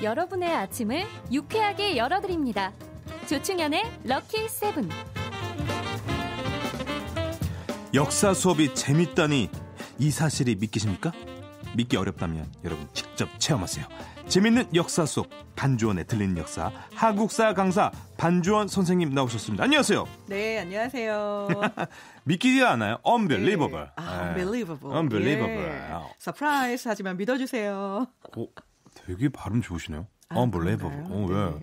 여러분의 아침을 유쾌하게 열어드립니다. 조충현의 럭키 세븐. 역사 수업이 재밌다니 이 사실이 믿기십니까? 믿기 어렵다면 여러분 직접 체험하세요. 재밌는 역사 수업 반주원의 들리는 역사 한국사 강사 반주원 선생님 나오셨습니다. 안녕하세요. 네, 안녕하세요. 믿기지가 않아요. Unbelievable. 네. Unbelievable. Unbelievable. 예. 서프라이즈 하지만 믿어주세요. 되게 발음 좋으시네요. 아, Unbelievable. 왜? 네.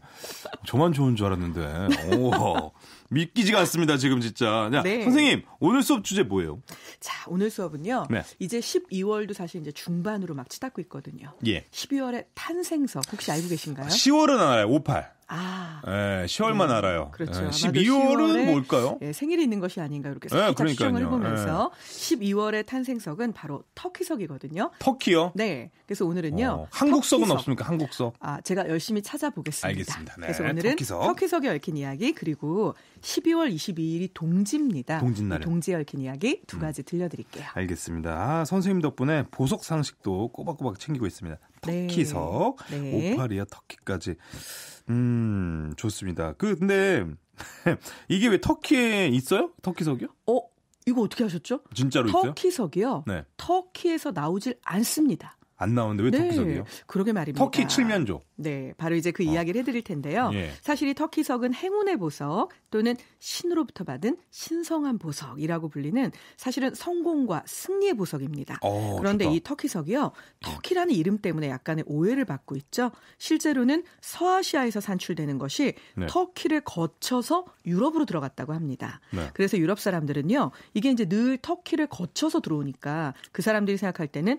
저만 좋은 줄 알았는데. 오, 믿기지가 않습니다. 지금 진짜. 자, 네. 선생님 오늘 수업 주제 뭐예요? 자, 오늘 수업은요. 네. 이제 12월도 사실 이제 중반으로 막 치닫고 있거든요. 예. 12월에 탄생석 혹시 알고 계신가요? 10월은 알아요. 58. 아, 네, 10월만 알아요. 그렇죠. 네, 아마도 12월은 10월에 뭘까요? 예, 생일이 있는 것이 아닌가 이렇게 네, 살짝 그러니까요. 추정을 해보면서 12월의 탄생석은 바로 터키석이거든요. 터키요? 네, 그래서 오늘은요. 한국석은 터키석. 없습니까? 한국석? 아, 제가 열심히 찾아보겠습니다. 알겠습니다. 네, 그래서 오늘은 터키석에 얽힌 이야기 그리고 12월 22일이 동지입니다. 동짓날에. 동지에 얽힌 이야기 두 가지 들려드릴게요. 알겠습니다. 아, 선생님 덕분에 보석 상식도 꼬박꼬박 챙기고 있습니다. 터키석, 네. 58이야 터키까지. 좋습니다. 근데 이게 왜 터키에 있어요? 터키석이요? 이거 어떻게 하셨죠? 진짜로 있어요? 터키석이요? 네. 터키에서 나오질 않습니다. 안 나오는데 왜 터키석이에요? 그러게 말입니다. 터키 칠면조. 네, 바로 이제 그 이야기를 해드릴 텐데요. 예. 사실 이 터키석은 행운의 보석 또는 신으로부터 받은 신성한 보석이라고 불리는 사실은 성공과 승리의 보석입니다. 그런데 좋다. 이 터키석이요. 터키라는 이름 때문에 약간의 오해를 받고 있죠. 실제로는 서아시아에서 산출되는 것이 네. 터키를 거쳐서 유럽으로 들어갔다고 합니다. 네. 그래서 유럽 사람들은요. 이게 이제 늘 터키를 거쳐서 들어오니까 그 사람들이 생각할 때는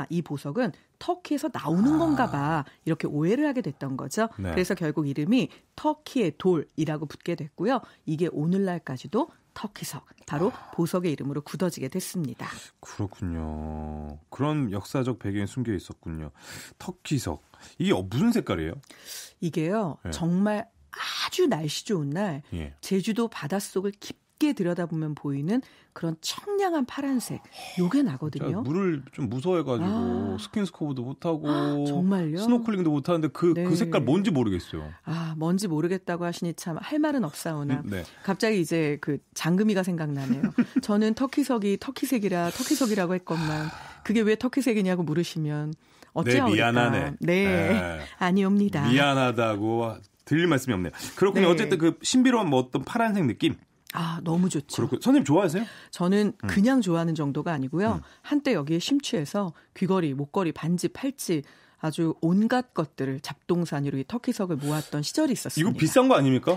이 보석은 터키에서 나오는 건가 봐 이렇게 오해를 하게 됐던 거죠. 네. 그래서 결국 이름이 터키의 돌이라고 붙게 됐고요. 이게 오늘날까지도 터키석, 바로 보석의 이름으로 굳어지게 됐습니다. 그렇군요. 그런 역사적 배경이 숨겨 있었군요. 터키석. 이게 무슨 색깔이에요? 이게요. 네. 정말 아주 날씨 좋은 날 예. 제주도 바닷속을 깊게 들여다보면 보이는 그런 청량한 파란색 요게 나거든요. 물을 좀 무서워해가지고 스킨스쿠버도 못하고 정말요? 스노클링도 못하는데 그 색깔 뭔지 모르겠어요. 뭔지 모르겠다고 하시니 참 할 말은 없사오나 네. 갑자기 이제 그 장금이가 생각나네요. 저는 터키석이 터키색이라 터키석이라고 했건만 그게 왜 터키색이냐고 물으시면 어찌하오리까. 네, 미안하네. 네. 아니옵니다. 미안하다고 들릴 말씀이 없네요. 그렇군요. 네. 어쨌든 그 신비로운 어떤 파란색 느낌. 너무 좋죠. 그렇군요. 선생님 좋아하세요? 저는 그냥 좋아하는 정도가 아니고요. 한때 여기에 심취해서 귀걸이, 목걸이, 반지, 팔찌 아주 온갖 것들을 잡동사니로 이 터키석을 모았던 시절이 있었습니다. 이거 비싼 거 아닙니까?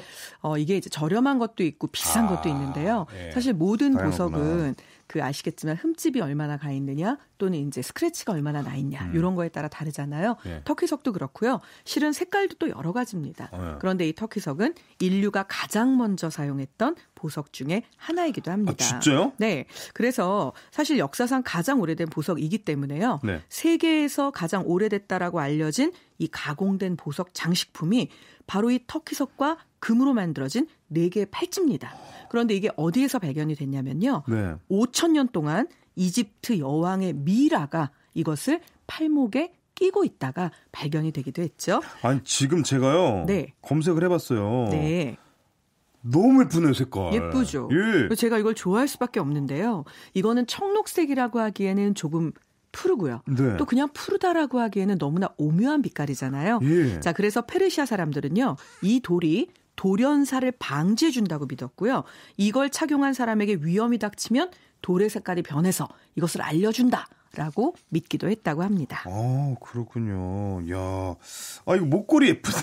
이게 이제 저렴한 것도 있고 비싼 것도 있는데요. 예. 사실 모든 다양하구나. 보석은 아시겠지만 흠집이 얼마나 가 있느냐 또는 이제 스크래치가 얼마나 나 있냐 이런 거에 따라 다르잖아요. 예. 터키석도 그렇고요. 실은 색깔도 또 여러 가지입니다. 예. 그런데 이 터키석은 인류가 가장 먼저 사용했던 보석 중에 하나이기도 합니다. 진짜요? 네. 그래서 사실 역사상 가장 오래된 보석이기 때문에요. 네. 세계에서 가장 오래됐다라고 알려진 이 가공된 보석 장식품이 바로 이 터키석과 금으로 만들어진 4개의 팔찌입니다. 그런데 이게 어디에서 발견이 됐냐면요. 네. 5,000년 동안 이집트 여왕의 미라가 이것을 팔목에 끼고 있다가 발견이 되기도 했죠. 아니 지금 제가요. 네. 검색을 해봤어요. 네. 너무 예쁘네요 색깔. 예쁘죠. 예. 제가 이걸 좋아할 수밖에 없는데요. 이거는 청록색이라고 하기에는 조금 푸르고요. 네. 또 그냥 푸르다라고 하기에는 너무나 오묘한 빛깔이잖아요. 예. 자, 그래서 페르시아 사람들은요. 이 돌이 돌연사를 방지해 준다고 믿었고요. 이걸 착용한 사람에게 위험이 닥치면 돌의 색깔이 변해서 이것을 알려준다라고 믿기도 했다고 합니다. 그렇군요. 야, 이거 목걸이 예쁘네.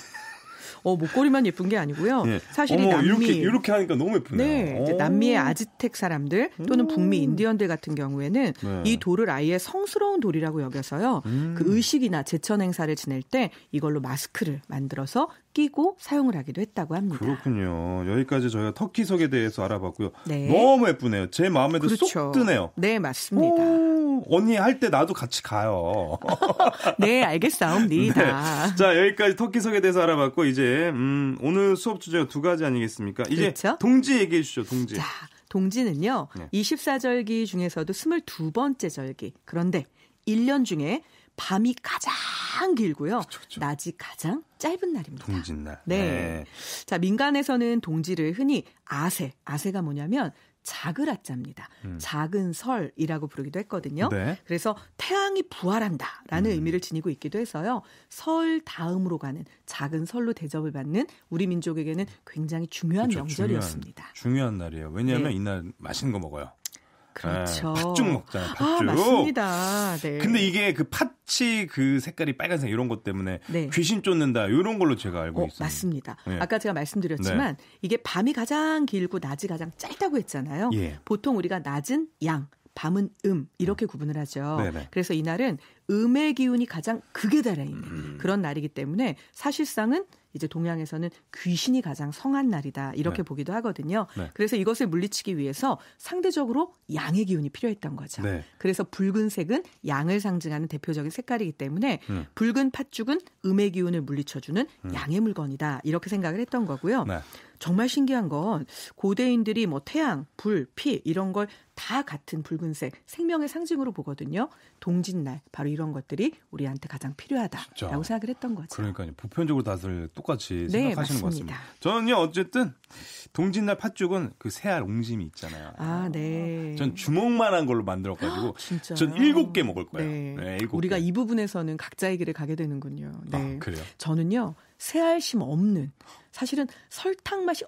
목걸이만 예쁜 게 아니고요. 예. 사실 이 남미 이렇게 하니까 너무 예쁘네요. 네, 이제 남미의 아즈텍 사람들 또는 북미 인디언들 같은 경우에는 네. 이 돌을 아예 성스러운 돌이라고 여겨서요. 그 의식이나 제천 행사를 지낼 때 이걸로 마스크를 만들어서 끼고 사용을 하기도 했다고 합니다. 그렇군요. 여기까지 저희가 터키석에 대해서 알아봤고요. 네. 너무 예쁘네요. 제 마음에도 그렇죠. 쏙 드네요. 네, 맞습니다. 언니 할 때 나도 같이 가요. 네, 알겠사옵니다. 네. 자, 여기까지 터키석에 대해서 알아봤고 이제 오늘 수업 주제가 2가지 아니겠습니까? 이제 그렇죠? 동지 얘기해 주시죠. 동지. 자, 동지는요. 네. 24절기 중에서도 22번째 절기. 그런데 1년 중에 밤이 가장 길고요. 그쵸. 낮이 가장 짧은 날입니다. 동짓날. 네. 자, 민간에서는 동지를 흔히 아세가 뭐냐면 작을 아자입니다. 작은 설이라고 부르기도 했거든요. 네. 그래서 태양이 부활한다라는 의미를 지니고 있기도 해서요. 설 다음으로 가는 작은 설로 대접을 받는 우리 민족에게는 굉장히 중요한 명절이었습니다. 중요한 날이에요. 왜냐하면 네. 이날 맛있는 거 먹어요. 그렇죠. 팥죽 먹잖아요. 팥죽. 아, 맞습니다. 네. 근데 이게 그 팥이 그 색깔이 빨간색 이런 것 때문에 네. 귀신 쫓는다 이런 걸로 제가 알고 있습니다. 맞습니다. 네. 아까 제가 말씀드렸지만 이게 밤이 가장 길고 낮이 가장 짧다고 했잖아요. 예. 보통 우리가 낮은 양, 밤은 이렇게 구분을 하죠. 네네. 그래서 이날은 음의 기운이 가장 극에 달해 있는 그런 날이기 때문에 사실상은 이제 동양에서는 귀신이 가장 성한 날이다 이렇게 네. 보기도 하거든요. 네. 그래서 이것을 물리치기 위해서 상대적으로 양의 기운이 필요했던 거죠. 네. 그래서 붉은색은 양을 상징하는 대표적인 색깔이기 때문에 붉은 팥죽은 음의 기운을 물리쳐주는 양의 물건이다 이렇게 생각을 했던 거고요. 네. 정말 신기한 건 고대인들이 뭐 태양, 불, 피 이런 걸 다 같은 붉은색 생명의 상징으로 보거든요. 동짓날 바로 이런 것들이 우리한테 가장 필요하다라고 진짜. 생각을 했던 거죠. 그러니까요. 보편적으로 다들 똑같이 네, 생각하시는 것 맞습니다. 같습니다. 저는요 어쨌든 동짓날 팥죽은 그 새알 옹심이 있잖아요. 아, 네. 전 주먹만한 걸로 만들어가지고 진짜. 전 7개 먹을 거예요. 네. 네, 7개. 우리가 이 부분에서는 각자의 길을 가게 되는군요. 네. 아, 그래요? 저는요 새알심 없는 사실은 설탕 맛이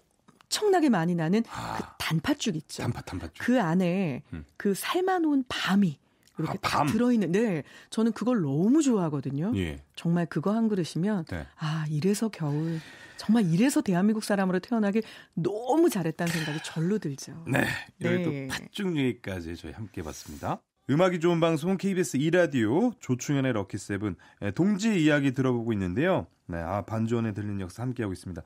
엄청나게 많이 나는 그 단팥죽 있죠. 단팥죽. 그 안에 그 삶아놓은 밤이 이렇게 다 들어있는. 네, 저는 그걸 너무 좋아하거든요. 예. 정말 그거 한 그릇이면 네. 이래서 겨울 정말 이래서 대한민국 사람으로 태어나길 너무 잘했다는 생각이 절로 들죠. 네, 이렇게 네. 또 팥죽 얘기까지 저희 함께 해봤습니다. 음악이 좋은 방송 KBS 2라디오 조충현의 럭키세븐 동지 이야기 들어보고 있는데요. 네, 반주원에 들리는 역사 함께하고 있습니다.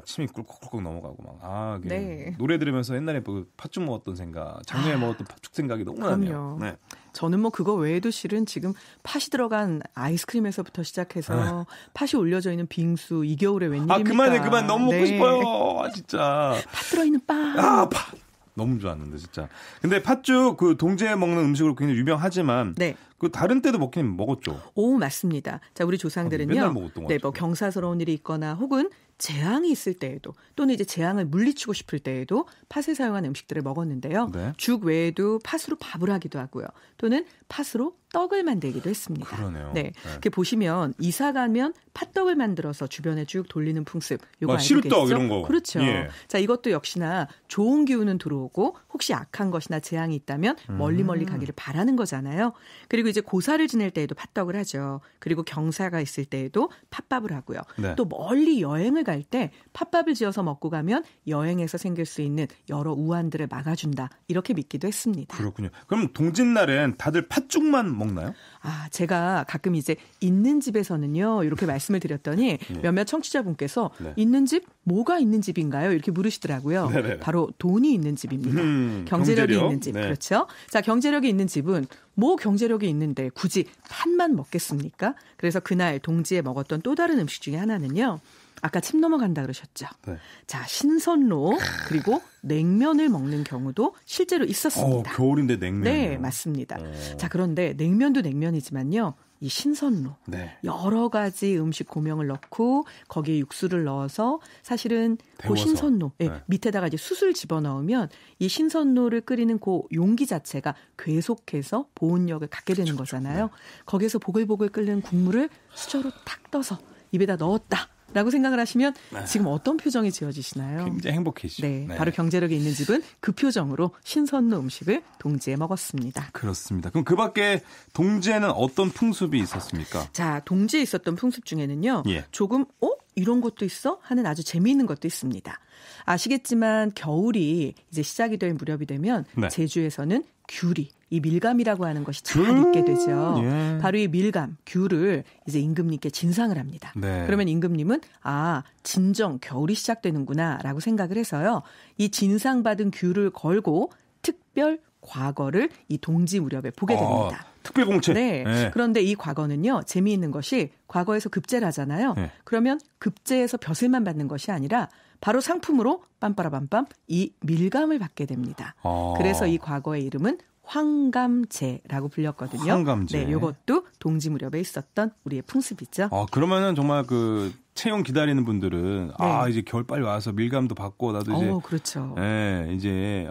침이 꿀꺽꿀꺽 넘어가고 네. 노래 들으면서 옛날에 그 팥죽 먹었던 생각, 작년에 먹었던 팥죽 생각이 너무 나네요. 네. 저는 뭐 그거 외에도 실은 지금 팥이 들어간 아이스크림에서부터 시작해서 팥이 올려져 있는 빙수 이 겨울에 웬일입니까? 그만 너무 먹고 싶어요. 진짜. 팥 들어있는 빵. 팥. 너무 좋았는데 진짜. 근데 팥죽 그 동지에 먹는 음식으로 굉장히 유명하지만 네. 그 다른 때도 먹긴 먹었죠. 오, 맞습니다. 자, 우리 조상들은요. 맨날 먹었던 것 네, 같아요. 뭐 경사스러운 일이 있거나 혹은 재앙이 있을 때에도 또는 이제 재앙을 물리치고 싶을 때에도 팥을 사용한 음식들을 먹었는데요. 네. 죽 외에도 팥으로 밥을 하기도 하고요. 또는 팥으로 떡을 만들기도 했습니다. 그러네요. 네. 이렇게 보시면 이사 가면 팥떡을 만들어서 주변에 쭉 돌리는 풍습. 요거 알고 시루떡 계시죠? 이런 거. 그렇죠. 예. 자, 이것도 역시나 좋은 기운은 들어오고 혹시 악한 것이나 재앙이 있다면 멀리 가기를 바라는 거잖아요. 그리고 이제 고사를 지낼 때에도 팥떡을 하죠. 그리고 경사가 있을 때에도 팥밥을 하고요. 네. 또 멀리 여행을 갈 때 팥밥을 지어서 먹고 가면 여행에서 생길 수 있는 여러 우환들을 막아준다. 이렇게 믿기도 했습니다. 그렇군요. 그럼 동짓날엔 다들 팥죽만 먹나요? 제가 가끔 이제 있는 집에서는요. 이렇게 말씀을 드렸더니 몇몇 청취자분께서 네. 있는 집? 뭐가 있는 집인가요? 이렇게 물으시더라고요. 네네. 바로 돈이 있는 집입니다. 경제력이 경제력? 있는 집. 네. 그렇죠. 자, 경제력이 있는 집은 뭐 경제력이 있는데 굳이 팥만 먹겠습니까? 그래서 그날 동지에 먹었던 또 다른 음식 중에 하나는요. 아까 침 넘어간다 그러셨죠. 네. 자, 신선로 그리고 냉면을 먹는 경우도 실제로 있었습니다. 겨울인데 냉면. 네, 맞습니다. 자, 그런데 냉면도 냉면이지만요. 이 신선로 네. 여러 가지 음식 고명을 넣고 거기에 육수를 넣어서 사실은 그 데워서. 신선로 네. 밑에다가 이제 숯을 집어넣으면 이 신선로를 끓이는 그 용기 자체가 계속해서 보온력을 갖게 되는 거잖아요. 거기에서 보글보글 끓는 국물을 수저로 탁 떠서 입에다 넣었다. 라고 생각을 하시면 지금 어떤 표정이 지어지시나요? 굉장히 행복해지죠. 네, 바로 경제력이 있는 집은 그 표정으로 신선로 음식을 동지에 먹었습니다. 그렇습니다. 그럼 그 밖에 동지에는 어떤 풍습이 있었습니까? 자, 동지에 있었던 풍습 중에는요. 예. 조금 이런 것도 있어? 하는 아주 재미있는 것도 있습니다. 아시겠지만 겨울이 이제 시작이 될 무렵이 되면 네. 제주에서는 귤이 이 밀감이라고 하는 것이 잘 익게 되죠. 예. 바로 이 밀감, 귤을 이제 임금님께 진상을 합니다. 네. 그러면 임금님은 진정 겨울이 시작되는구나라고 생각을 해서요. 이 진상받은 귤을 걸고 특별 과거를 이 동지 무렵에 보게 됩니다. 특별 공채. 네. 네. 그런데 이 과거는요. 재미있는 것이 과거에서 급제를 하잖아요. 네. 그러면 급제에서 벼슬만 받는 것이 아니라 바로 상품으로 빰빠라밤빰 이 밀감을 받게 됩니다. 그래서 이 과거의 이름은 황감제라고 불렸거든요. 황감제. 네, 이것도 동지 무렵에 있었던 우리의 풍습이죠. 그러면은 정말 그 채용 기다리는 분들은 네. 이제 겨울 빨리 와서 밀감도 받고 나도 이제 그렇죠. 이제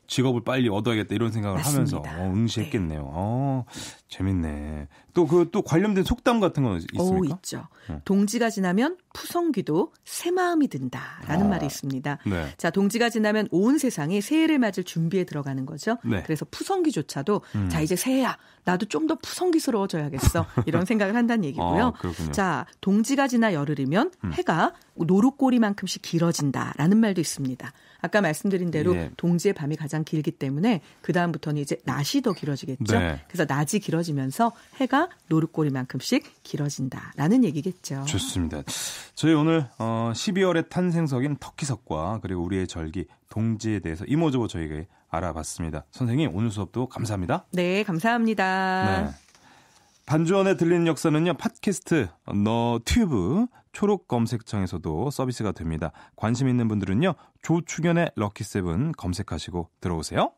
직업을 빨리 얻어야겠다 이런 생각을 맞습니다. 하면서 응시했겠네요. 재밌네. 또 관련된 속담 같은 거 있습니까? 있죠. 동지가 지나면 푸성귀도 새 마음이 든다라는 말이 있습니다. 네. 자, 동지가 지나면 온 세상이 새해를 맞을 준비에 들어가는 거죠. 네. 그래서 푸성귀조차도 자, 이제 새해야. 나도 좀 더 푸성귀스러워져야겠어. 이런 생각을 한다는 얘기고요. 그렇군요. 자, 동지가 지나 열흘이면 해가 노루꼬리만큼씩 길어진다라는 말도 있습니다. 아까 말씀드린 대로 예. 동지의 밤이 가장 길기 때문에 그다음부터는 이제 낮이 더 길어지겠죠. 네. 그래서 낮이 길어지면서 해가 노루꼬리만큼씩 길어진다라는 얘기겠죠. 좋습니다. 저희 오늘 12월의 탄생석인 터키석과 그리고 우리의 절기 동지에 대해서 이모저모 저희가 알아봤습니다. 선생님 오늘 수업도 감사합니다. 네, 감사합니다. 네. 반주원에 들리는 역사는요. 팟캐스트 너튜브 초록 검색창에서도 서비스가 됩니다. 관심 있는 분들은요. 조충현의 럭키세븐 검색하시고 들어오세요.